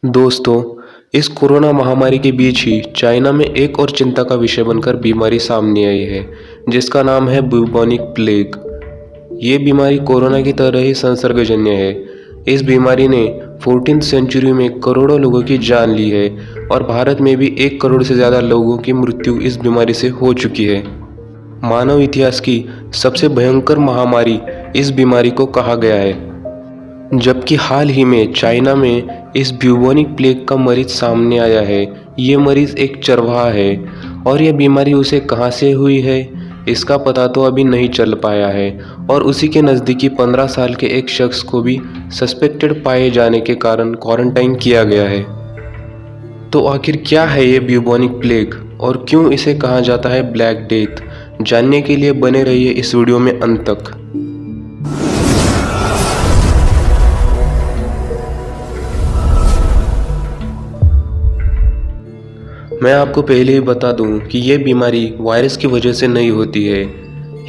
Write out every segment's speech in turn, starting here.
दोस्तों, इस कोरोना महामारी के बीच ही चाइना में एक और चिंता का विषय बनकर बीमारी सामने आई है, जिसका नाम है बुबोनिक प्लेग। ये बीमारी कोरोना की तरह ही संसर्गजन्य है। इस बीमारी ने 14वीं सेंचुरी में करोड़ों लोगों की जान ली है और भारत में भी 1 करोड़ से ज़्यादा लोगों की मृत्यु इस बीमारी से हो चुकी है। मानव इतिहास की सबसे भयंकर महामारी इस बीमारी को कहा गया है, जबकि हाल ही में चाइना में इस ब्यूबोनिक प्लेग का मरीज सामने आया है। ये मरीज एक चरवाहा है और यह बीमारी उसे कहां से हुई है, इसका पता तो अभी नहीं चल पाया है और उसी के नज़दीकी 15 साल के एक शख्स को भी सस्पेक्टेड पाए जाने के कारण क्वारंटाइन किया गया है। तो आखिर क्या है ये ब्यूबोनिक प्लेग और क्यों इसे कहा जाता है ब्लैक डेथ? जानने के लिए बने रहिए इस वीडियो में अंत तक। मैं आपको पहले ही बता दूं कि ये बीमारी वायरस की वजह से नहीं होती है।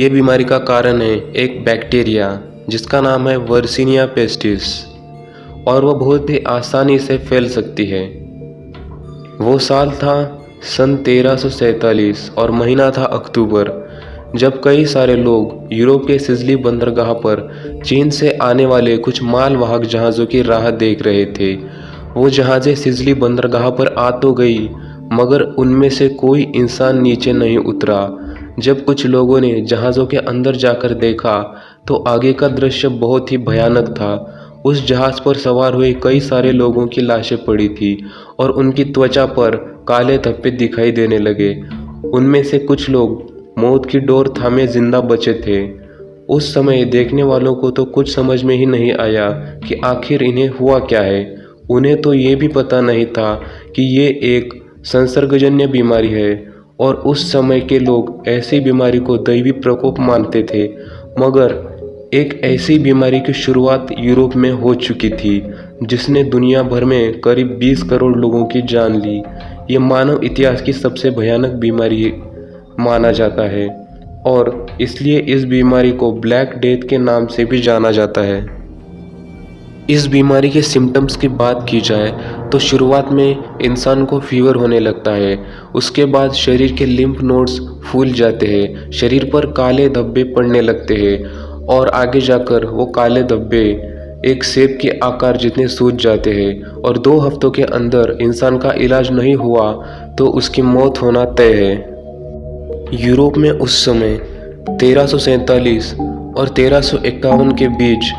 ये बीमारी का कारण है एक बैक्टीरिया जिसका नाम है वर्सीनिया पेस्टिस और वह बहुत ही आसानी से फैल सकती है। वो साल था सन 1347 और महीना था अक्टूबर, जब कई सारे लोग यूरोप के सिजली बंदरगाह पर चीन से आने वाले कुछ मालवाहक जहाज़ों की राह देख रहे थे। वो जहाज़ें सिजली बंदरगाह पर आ तो गई, मगर उनमें से कोई इंसान नीचे नहीं उतरा। जब कुछ लोगों ने जहाज़ों के अंदर जाकर देखा तो आगे का दृश्य बहुत ही भयानक था। उस जहाज़ पर सवार हुए कई सारे लोगों की लाशें पड़ी थी और उनकी त्वचा पर काले धब्बे दिखाई देने लगे। उनमें से कुछ लोग मौत की डोर थामे जिंदा बचे थे। उस समय देखने वालों को तो कुछ समझ में ही नहीं आया कि आखिर इन्हें हुआ क्या है। उन्हें तो ये भी पता नहीं था कि ये एक संसर्गजन्य बीमारी है और उस समय के लोग ऐसी बीमारी को दैवी प्रकोप मानते थे। मगर एक ऐसी बीमारी की शुरुआत यूरोप में हो चुकी थी जिसने दुनिया भर में करीब 20 करोड़ लोगों की जान ली। ये मानव इतिहास की सबसे भयानक बीमारी माना जाता है और इसलिए इस बीमारी को ब्लैक डेथ के नाम से भी जाना जाता है। इस बीमारी के सिम्टम्स की बात की जाए तो शुरुआत में इंसान को फीवर होने लगता है। उसके बाद शरीर के लिम्फ नोड्स फूल जाते हैं, शरीर पर काले धब्बे पड़ने लगते हैं और आगे जाकर वो काले धब्बे एक सेब के आकार जितने सूज जाते हैं और 2 हफ्तों के अंदर इंसान का इलाज नहीं हुआ तो उसकी मौत होना तय है। यूरोप में उस समय 1347 और 1351 के बीच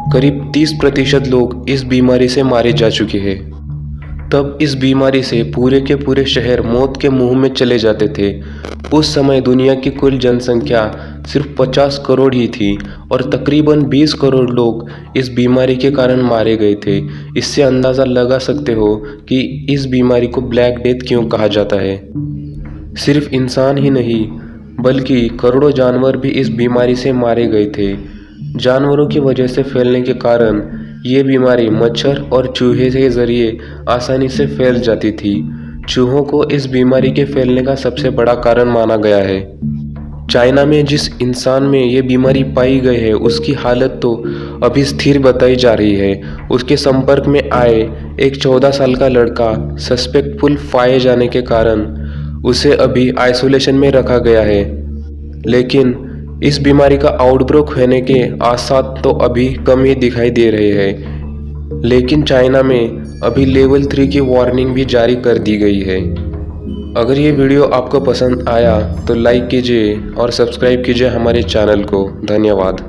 करीब 30% लोग इस बीमारी से मारे जा चुके हैं। तब इस बीमारी से पूरे के पूरे शहर मौत के मुंह में चले जाते थे। उस समय दुनिया की कुल जनसंख्या सिर्फ 50 करोड़ ही थी और तकरीबन 20 करोड़ लोग इस बीमारी के कारण मारे गए थे। इससे अंदाज़ा लगा सकते हो कि इस बीमारी को ब्लैक डेथ क्यों कहा जाता है। सिर्फ इंसान ही नहीं बल्कि करोड़ों जानवर भी इस बीमारी से मारे गए थे। जानवरों की वजह से फैलने के कारण ये बीमारी मच्छर और चूहे के ज़रिए आसानी से फैल जाती थी। चूहों को इस बीमारी के फैलने का सबसे बड़ा कारण माना गया है। चाइना में जिस इंसान में ये बीमारी पाई गई है उसकी हालत तो अभी स्थिर बताई जा रही है। उसके संपर्क में आए एक 14 साल का लड़का सस्पेक्टफुल पाए जाने के कारण उसे अभी आइसोलेशन में रखा गया है, लेकिन इस बीमारी का आउटब्रेक होने के आसार तो अभी कम ही दिखाई दे रहे हैं। लेकिन चाइना में अभी लेवल 3 की वार्निंग भी जारी कर दी गई है। अगर ये वीडियो आपको पसंद आया तो लाइक कीजिए और सब्सक्राइब कीजिए हमारे चैनल को। धन्यवाद।